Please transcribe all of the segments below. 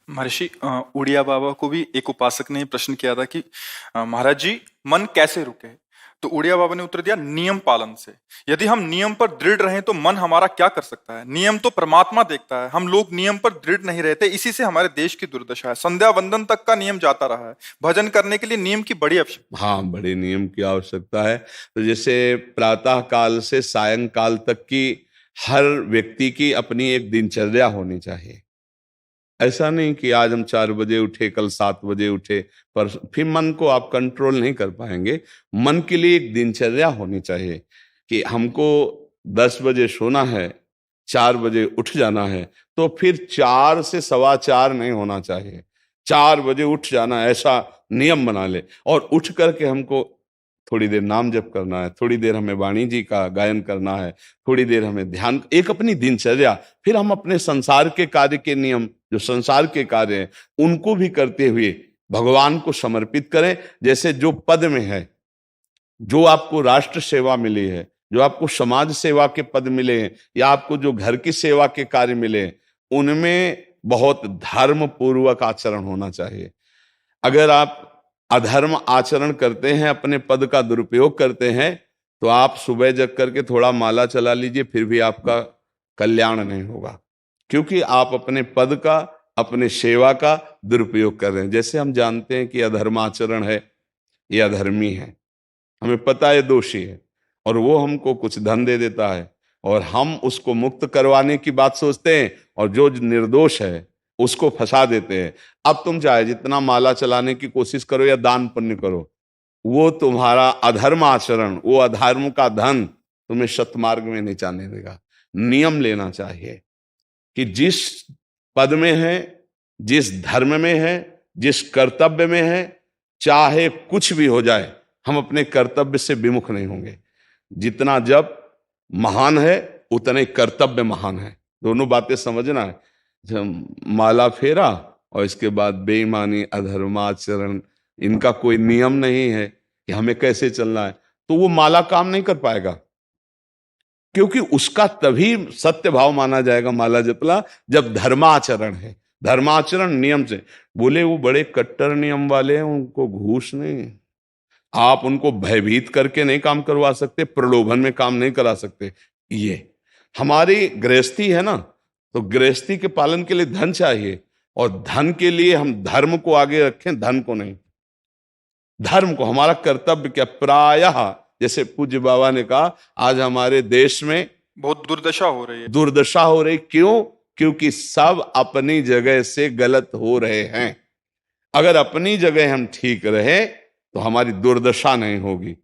महर्षि उड़िया बाबा को भी एक उपासक ने प्रश्न किया था कि महाराज जी, मन कैसे रुके? तो उड़िया बाबा ने उत्तर दिया, नियम पालन से। यदि हम नियम पर दृढ़ रहें तो मन हमारा क्या कर सकता है? नियम तो परमात्मा देखता है। हम लोग नियम पर दृढ़ नहीं रहते, इसी से हमारे देश की दुर्दशा है। संध्या वंदन तक का नियम जाता रहा है। भजन करने के लिए नियम की बड़ी आवश्यकता। हाँ, बड़े नियम की आवश्यकता है। तो जैसे प्रातः काल से सायंकाल तक की हर व्यक्ति की अपनी एक दिनचर्या होनी चाहिए। ऐसा नहीं कि आज हम 4 बजे उठे, कल 7 बजे उठे, पर फिर मन को आप कंट्रोल नहीं कर पाएंगे। मन के लिए एक दिनचर्या होनी चाहिए कि हमको 10 बजे सोना है, 4 बजे उठ जाना है। तो फिर 4 से 4:15 नहीं होना चाहिए, 4 बजे उठ जाना, ऐसा नियम बना ले। और उठ करके हमको थोड़ी देर नाम जप करना है, थोड़ी देर हमें वाणी जी का गायन करना है, थोड़ी देर हमें ध्यान, एक अपनी दिनचर्या। फिर हम अपने संसार के कार्य के नियम, जो संसार के कार्य हैं, उनको भी करते हुए भगवान को समर्पित करें। जैसे जो पद में है, जो आपको राष्ट्र सेवा मिली है, जो आपको समाज सेवा के पद मिले हैं, या आपको जो घर की सेवा के कार्य मिले हैं, उनमें बहुत धर्म पूर्वक आचरण होना चाहिए। अगर आप अधर्म आचरण करते हैं, अपने पद का दुरुपयोग करते हैं, तो आप सुबह जग करके थोड़ा माला चला लीजिए, फिर भी आपका कल्याण नहीं होगा, क्योंकि आप अपने पद का, अपने सेवा का दुरुपयोग कर रहे हैं। जैसे हम जानते हैं कि अधर्म आचरण है, ये अधर्मी है, हमें पता है दोषी है, और वो हमको कुछ धन दे देता है, और हम उसको मुक्त करवाने की बात सोचते हैं, और जो निर्दोष है उसको फंसा देते हैं। अब तुम चाहे जितना माला चलाने की कोशिश करो या दान पुण्य करो, वो तुम्हारा अधर्म आचरण, वो अधर्म का धन तुम्हें सतमार्ग में नहीं जाने देगा। नियम लेना चाहिए कि जिस पद में है, जिस धर्म में है, जिस कर्तव्य में है, चाहे कुछ भी हो जाए, हम अपने कर्तव्य से विमुख नहीं होंगे। जितना जप महान है, उतने कर्तव्य महान है। दोनों बातें समझना है। जब माला फेरा और इसके बाद बेईमानी, अधर्माचरण, इनका कोई नियम नहीं है कि हमें कैसे चलना है, तो वो माला काम नहीं कर पाएगा, क्योंकि उसका तभी सत्य भाव माना जाएगा माला जपला जब धर्माचरण है। धर्माचरण नियम से। बोले वो बड़े कट्टर नियम वाले हैं, उनको घूस नहीं, आप उनको भयभीत करके नहीं काम करवा सकते, प्रलोभन में काम नहीं करा सकते। ये हमारी गृहस्थी है ना, तो गृहस्थी के पालन के लिए धन चाहिए, और धन के लिए हम धर्म को आगे रखें, धन को नहीं। धर्म को, हमारा कर्तव्य क्या, प्रायः जैसे पूज्य बाबा ने कहा, आज हमारे देश में बहुत दुर्दशा हो रही है। दुर्दशा हो रही, क्यों? क्योंकि सब अपनी जगह से गलत हो रहे हैं। अगर अपनी जगह हम ठीक रहे तो हमारी दुर्दशा नहीं होगी।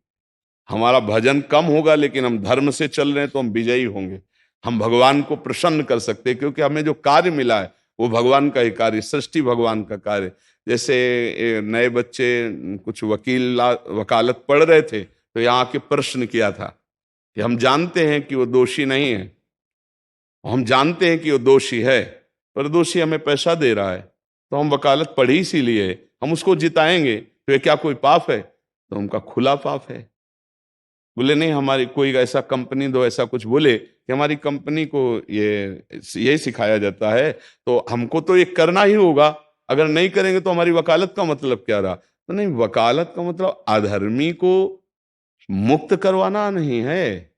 हमारा भजन कम होगा, लेकिन हम धर्म से चल रहे हैं तो हम विजयी होंगे। हम भगवान को प्रसन्न कर सकते हैं, क्योंकि हमें जो कार्य मिला है वो भगवान का ही कार्य, सृष्टि भगवान का कार्य। जैसे नए बच्चे कुछ वकालत पढ़ रहे थे, तो यहाँ के प्रश्न किया था कि हम जानते हैं कि वो दोषी नहीं है, हम जानते हैं कि वो दोषी है, पर दोषी हमें पैसा दे रहा है, तो हम वकालत पढ़ी इसीलिए, हम उसको जिताएंगे, तो ये क्या कोई पाप है? तो उनका खुला पाप है। बोले नहीं, हमारी कोई ऐसा कंपनी दो, ऐसा कुछ बोले कि हमारी कंपनी को ये सिखाया जाता है, तो हमको तो ये करना ही होगा, अगर नहीं करेंगे तो हमारी वकालत का मतलब क्या रहा? तो नहीं, वकालत का मतलब अधर्मी को मुक्त करवाना नहीं है।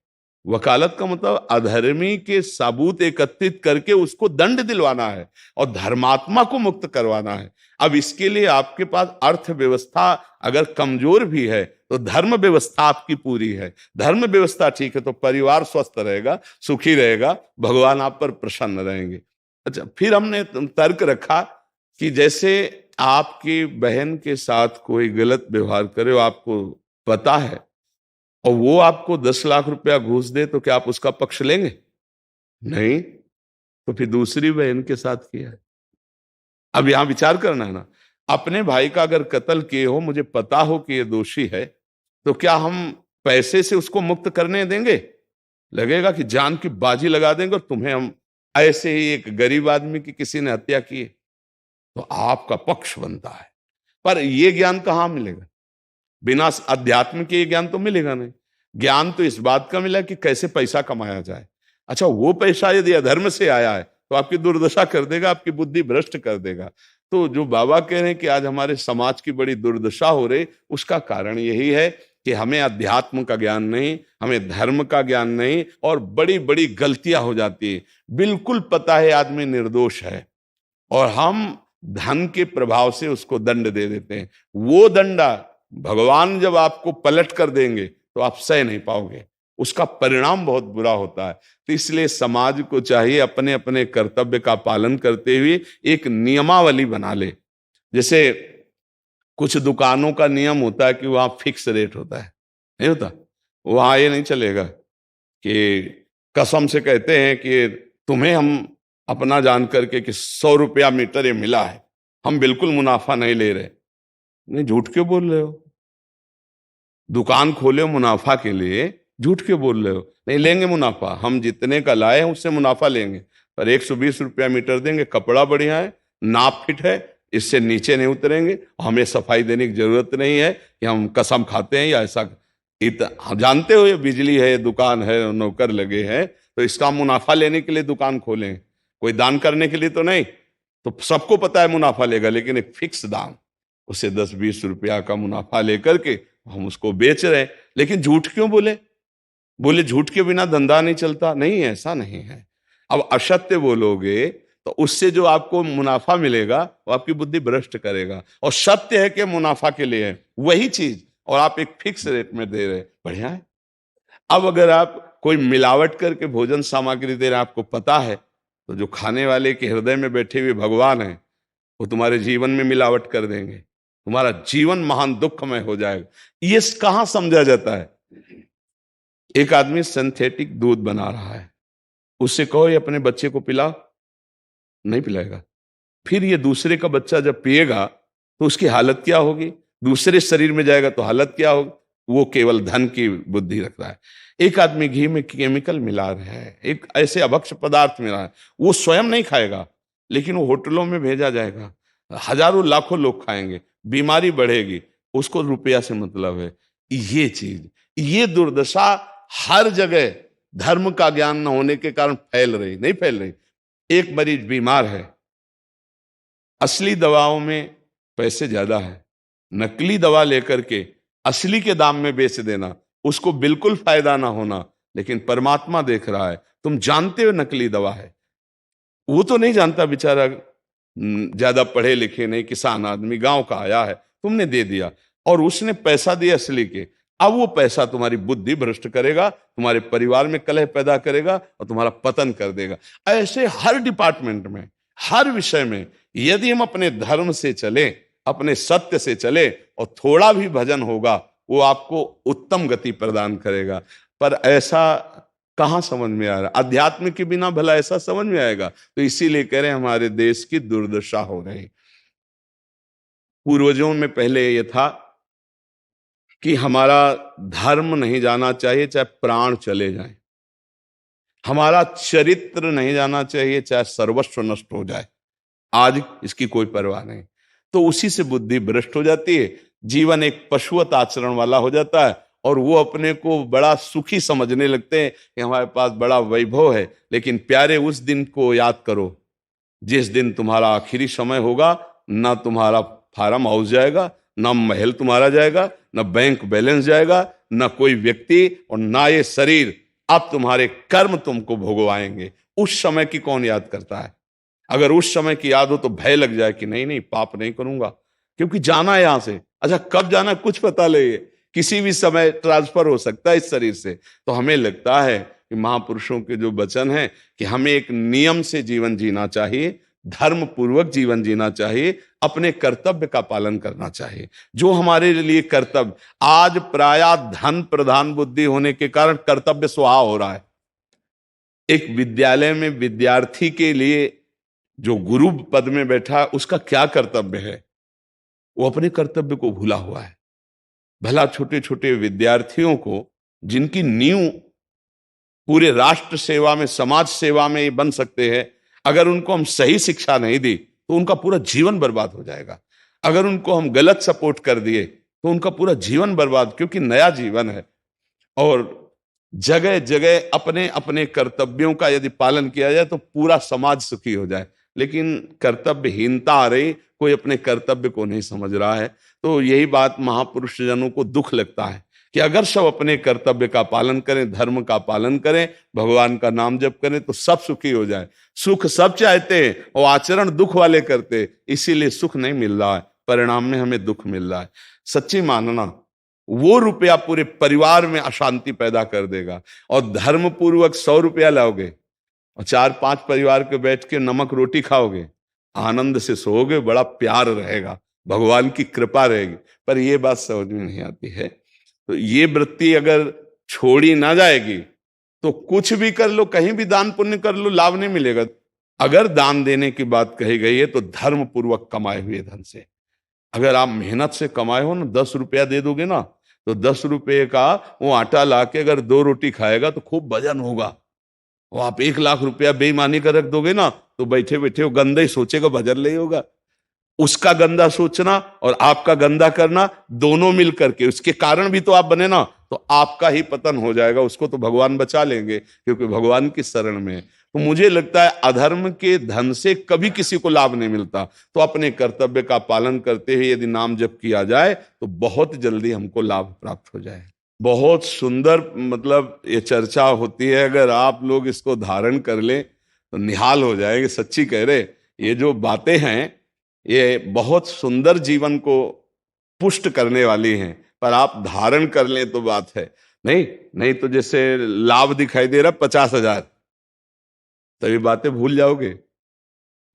वकालत का मतलब अधर्मी के सबूत एकत्रित करके उसको दंड दिलवाना है, और धर्मात्मा को मुक्त करवाना है। अब इसके लिए आपके पास अर्थव्यवस्था अगर कमजोर भी है, तो धर्म व्यवस्था आपकी पूरी है। धर्म व्यवस्था ठीक है तो परिवार स्वस्थ रहेगा, सुखी रहेगा, भगवान आप पर प्रसन्न रहेंगे। अच्छा, फिर हमने तर्क रखा कि जैसे आपकी बहन के साथ कोई गलत व्यवहार करे, आपको पता है, और वो आपको 10 लाख रुपया घूस दे, तो क्या आप उसका पक्ष लेंगे? नहीं। तो फिर दूसरी बहन के साथ किया है। अब यहां विचार करना है ना, अपने भाई का अगर कत्ल किए हो, मुझे पता हो कि ये दोषी है, तो क्या हम पैसे से उसको मुक्त करने देंगे? लगेगा कि जान की बाजी लगा देंगे, और तुम्हें हम, ऐसे ही एक गरीब आदमी की किसी ने हत्या की है, तो आपका पक्ष बनता है। पर यह ज्ञान कहां मिलेगा? बिना अध्यात्म के ज्ञान तो मिलेगा नहीं। ज्ञान तो इस बात का मिला कि कैसे पैसा कमाया जाए। अच्छा, वो पैसा यदि अधर्म से आया है तो आपकी दुर्दशा कर देगा, आपकी बुद्धि भ्रष्ट कर देगा। तो जो बाबा कह रहे हैं कि आज हमारे समाज की बड़ी दुर्दशा हो रही, उसका कारण यही है कि हमें अध्यात्म का ज्ञान नहीं, हमें धर्म का ज्ञान नहीं, और बड़ी बड़ी गलतियां हो जाती है। बिल्कुल पता है आदमी निर्दोष है और हम धन के प्रभाव से उसको दंड दे देते हैं। वो दंडा भगवान जब आपको पलट कर देंगे तो आप सह नहीं पाओगे, उसका परिणाम बहुत बुरा होता है। तो इसलिए समाज को चाहिए अपने अपने कर्तव्य का पालन करते हुए एक नियमावली बना ले। जैसे कुछ दुकानों का नियम होता है कि वहां फिक्स रेट होता है, नहीं होता? वहां ये नहीं चलेगा कि कसम से कहते हैं कि तुम्हें हम अपना जान करके कि 100 रुपया मीटर ये मिला है, हम बिल्कुल मुनाफा नहीं ले रहे। नहीं, झूठ क्यों बोल रहे हो? दुकान खोले हो मुनाफा के लिए, झूठ क्यों बोल रहे हो? नहीं लेंगे मुनाफा, हम जितने का लाए हैं उससे मुनाफा लेंगे, पर 120 रुपया मीटर देंगे, कपड़ा बढ़िया है, नाप फिट है, इससे नीचे नहीं उतरेंगे, हमें सफाई देने की जरूरत नहीं है कि हम कसम खाते हैं या ऐसा। हम जानते हो ये बिजली है, दुकान है, नौकर लगे हैं, तो इसका मुनाफा लेने के लिए दुकान खोलें, कोई दान करने के लिए तो नहीं। तो सबको पता है मुनाफा लेगा, लेकिन एक फिक्स दाम, उसे 10-20 रुपया का मुनाफा लेकर के हम उसको बेच रहे हैं। लेकिन झूठ क्यों बोले? बोले झूठ के बिना धंधा नहीं चलता। नहीं, ऐसा नहीं है। अब असत्य बोलोगे तो उससे जो आपको मुनाफा मिलेगा वो आपकी बुद्धि भ्रष्ट करेगा, और सत्य है कि मुनाफा के लिए है वही चीज, और आप एक फिक्स रेट में दे रहे, बढ़िया है। अब अगर आप कोई मिलावट करके भोजन सामग्री दे रहे, आपको पता है, तो जो खाने वाले के हृदय में बैठे हुए भगवान है वो तुम्हारे जीवन में मिलावट कर देंगे, तुम्हारा जीवन महान दुखमय हो जाएगा। ये कहां समझा जाता है? एक आदमी सिंथेटिक दूध बना रहा है, उससे कहो ये अपने बच्चे को पिला, नहीं पिलाएगा। फिर ये दूसरे का बच्चा जब पिएगा तो उसकी हालत क्या होगी? दूसरे शरीर में जाएगा तो हालत क्या होगी? वो केवल धन की बुद्धि रख रहा है। एक आदमी घी में केमिकल मिला रहा है, एक ऐसे अभक्ष पदार्थ मिला है, वो स्वयं नहीं खाएगा, लेकिन वो होटलों में भेजा जाएगा, हजारों लाखों लोग खाएंगे, बीमारी बढ़ेगी, उसको रुपया से मतलब है। ये चीज, ये दुर्दशा हर जगह धर्म का ज्ञान न होने के कारण फैल रही, नहीं फैल रही। एक मरीज बीमार है, असली दवाओं में पैसे ज्यादा है, नकली दवा लेकर के असली के दाम में बेच देना, उसको बिल्कुल फायदा ना होना। लेकिन परमात्मा देख रहा है, तुम जानते हो नकली दवा है, वो तो नहीं जानता बेचारा, ज्यादा पढ़े लिखे नहीं, किसान आदमी गांव का आया है, तुमने दे दिया और उसने पैसा दिया असली के। अब वो पैसा तुम्हारी बुद्धि भ्रष्ट करेगा, तुम्हारे परिवार में कलह पैदा करेगा और तुम्हारा पतन कर देगा। ऐसे हर डिपार्टमेंट में, हर विषय में यदि हम अपने धर्म से चले, अपने सत्य से चले और थोड़ा भी भजन होगा, वो आपको उत्तम गति प्रदान करेगा। पर ऐसा कहां समझ में आ रहा? अध्यात्म के बिना भला ऐसा समझ में आएगा? तो इसीलिए कह रहे हैं हमारे देश की दुर्दशा हो रही। पूर्वजों में पहले ये था कि हमारा धर्म नहीं जाना चाहिए चाहे प्राण चले जाएं, हमारा चरित्र नहीं जाना चाहिए चाहे सर्वस्व नष्ट हो जाए। आज इसकी कोई परवाह नहीं, तो उसी से बुद्धि भ्रष्ट हो जाती है, जीवन एक पशुवत आचरण वाला हो जाता है, और वो अपने को बड़ा सुखी समझने लगते हैं कि हमारे पास बड़ा वैभव है। लेकिन प्यारे, उस दिन को याद करो जिस दिन तुम्हारा आखिरी समय होगा, ना तुम्हारा फार्म हाउस जाएगा, ना महल तुम्हारा जाएगा, ना बैंक बैलेंस जाएगा, ना कोई व्यक्ति, और ना ये शरीर। अब तुम्हारे कर्म तुमको भोगवाएंगे। उस समय की कौन याद करता है? अगर उस समय की याद हो तो भय लग जाए कि नहीं नहीं, पाप नहीं करूंगा, क्योंकि जाना है यहां से। अच्छा, कब जाना कुछ पता नहीं, किसी भी समय ट्रांसफर हो सकता है इस शरीर से। तो हमें लगता है कि महापुरुषों के जो वचन है कि हमें एक नियम से जीवन जीना चाहिए, धर्म पूर्वक जीवन जीना चाहिए, अपने कर्तव्य का पालन करना चाहिए। जो हमारे लिए कर्तव्य, आज प्रायः धन प्रधान बुद्धि होने के कारण कर्तव्य स्वाहा हो रहा है। एक विद्यालय में विद्यार्थी के लिए जो गुरु पद में बैठा, उसका क्या कर्तव्य है? वो अपने कर्तव्य को भूला हुआ है। भला छोटे छोटे विद्यार्थियों को, जिनकी नींव पूरे राष्ट्र सेवा में, समाज सेवा में ये बन सकते हैं, अगर उनको हम सही शिक्षा नहीं दी तो उनका पूरा जीवन बर्बाद हो जाएगा। अगर उनको हम गलत सपोर्ट कर दिए तो उनका पूरा जीवन बर्बाद, क्योंकि नया जीवन है। और जगह जगह अपने अपने कर्तव्यों का यदि पालन किया जाए तो पूरा समाज सुखी हो जाए। लेकिन कर्तव्यहीनता आ रही, कोई अपने कर्तव्य को नहीं समझ रहा है। तो यही बात महापुरुष जनों को दुख लगता है कि अगर सब अपने कर्तव्य का पालन करें, धर्म का पालन करें, भगवान का नाम जप करें तो सब सुखी हो जाए। सुख सब चाहते हैं और आचरण दुख वाले करते, इसीलिए सुख नहीं मिल रहा है, परिणाम में हमें दुख मिल रहा है। सच्ची मानना, वो रुपया पूरे परिवार में अशांति पैदा कर देगा। और धर्म पूर्वक 100 रुपया लाओगे और 4-5 परिवार के बैठ के नमक रोटी खाओगे, आनंद से सोओगे, बड़ा प्यार रहेगा, भगवान की कृपा रहेगी। पर ये बात समझ में नहीं आती है। तो ये वृत्ति अगर छोड़ी ना जाएगी तो कुछ भी कर लो, कहीं भी दान पुण्य कर लो, लाभ नहीं मिलेगा। अगर दान देने की बात कही गई है तो धर्म पूर्वक कमाए हुए धन से। अगर आप मेहनत से कमाए हो ना, 10 रुपया दे दोगे ना, तो 10 रुपये का वो आटा लाके अगर 2 रोटी खाएगा तो खूब वजन होगा। और आप 1 लाख रुपया बेईमानी कर रख दोगे ना, तो बैठे बैठे वो गंदा ही सोचेगा, भजन नहीं होगा। उसका गंदा सोचना और आपका गंदा करना, दोनों मिल करके, उसके कारण भी तो आप बने ना, तो आपका ही पतन हो जाएगा। उसको तो भगवान बचा लेंगे क्योंकि भगवान की शरण में है। तो मुझे लगता है अधर्म के धन से कभी किसी को लाभ नहीं मिलता। तो अपने कर्तव्य का पालन करते हुए यदि नाम जप किया जाए तो बहुत जल्दी हमको लाभ प्राप्त हो जाए। बहुत सुंदर, मतलब ये चर्चा होती है, अगर आप लोग इसको धारण कर लें तो निहाल हो जाएंगे। सच्ची कह रहे, ये जो बातें हैं ये बहुत सुंदर जीवन को पुष्ट करने वाली हैं, पर आप धारण कर लें तो बात है। नहीं नहीं तो जैसे लाभ दिखाई दे रहा 50,000, तभी बातें भूल जाओगे,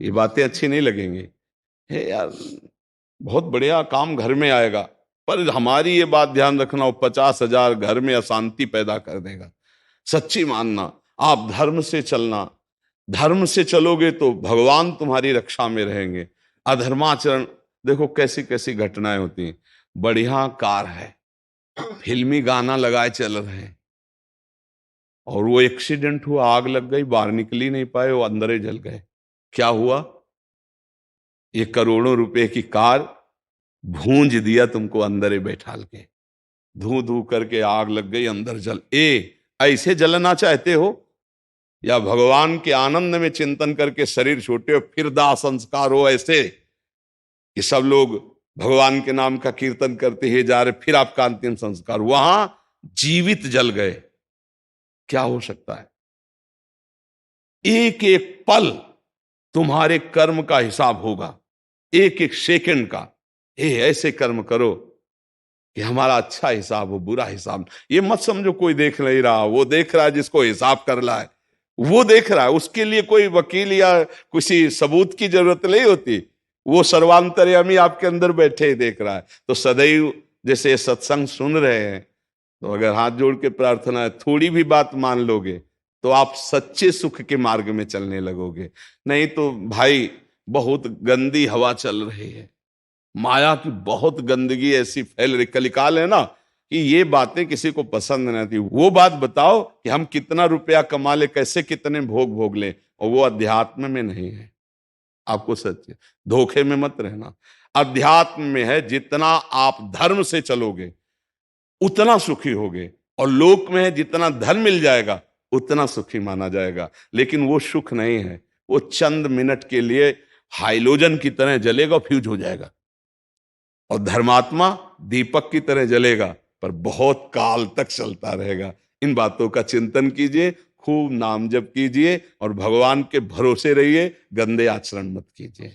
ये बातें अच्छी नहीं लगेंगी। हे यार, बहुत बढ़िया काम घर में आएगा, पर हमारी ये बात ध्यान रखना, वो 50,000 घर में अशांति पैदा कर देगा। सच्ची मानना, आप धर्म से चलना, धर्म से चलोगे तो भगवान तुम्हारी रक्षा में रहेंगे। अधर्माचरण, देखो कैसी कैसी घटनाएं होती हैं। बढ़िया कार है, फिल्मी गाना लगाए चल रहे हैं, और वो एक्सीडेंट हुआ, आग लग गई, बाहर निकल ही नहीं पाए, वो अंदर ही जल गए। क्या हुआ? ये करोड़ों रुपए की कार भूंज दिया तुमको अंदर ही बैठाल के, धू धू करके आग लग गई, अंदर जल। ऐसे जलना चाहते हो, या भगवान के आनंद में चिंतन करके शरीर छूटे हो, फिर दाह संस्कार हो ऐसे कि सब लोग भगवान के नाम का कीर्तन करते ही जा रहे, फिर आपका अंतिम संस्कार, वहां जीवित जल गए। क्या हो सकता है? एक एक पल तुम्हारे कर्म का हिसाब होगा, एक एक सेकंड का। ऐसे कर्म करो कि हमारा अच्छा हिसाब हो, बुरा हिसाब। ये मत समझो कोई देख नहीं रहा, वो देख रहा है, जिसको हिसाब करना है वो देख रहा है। उसके लिए कोई वकील या किसी सबूत की जरूरत नहीं होती, वो सर्वांतर्यामी आपके अंदर बैठे ही देख रहा है। तो सदैव जैसे सत्संग सुन रहे हैं, तो अगर हाथ जोड़ के प्रार्थना है, थोड़ी भी बात मान लोगे तो आप सच्चे सुख के मार्ग में चलने लगोगे। नहीं तो भाई, बहुत गंदी हवा चल रही है, माया की बहुत गंदगी ऐसी फैल रही, कलिकाल है ना, कि ये बातें किसी को पसंद नहीं आती। वो बात बताओ कि हम कितना रुपया कमा ले, कैसे कितने भोग भोग ले, और वो अध्यात्म में नहीं है। आपको सच धोखे में मत रहना, अध्यात्म में है। जितना आप धर्म से चलोगे उतना सुखी होगे, और लोक में है जितना धन मिल जाएगा उतना सुखी माना जाएगा। लेकिन वो सुख नहीं है, वो चंद मिनट के लिए हाइलोजन की तरह जलेगा, फ्यूज हो जाएगा। और धर्मात्मा दीपक की तरह जलेगा, पर बहुत काल तक चलता रहेगा। इन बातों का चिंतन कीजिए, खूब नाम जप कीजिए, और भगवान के भरोसे रहिए, गंदे आचरण मत कीजिए।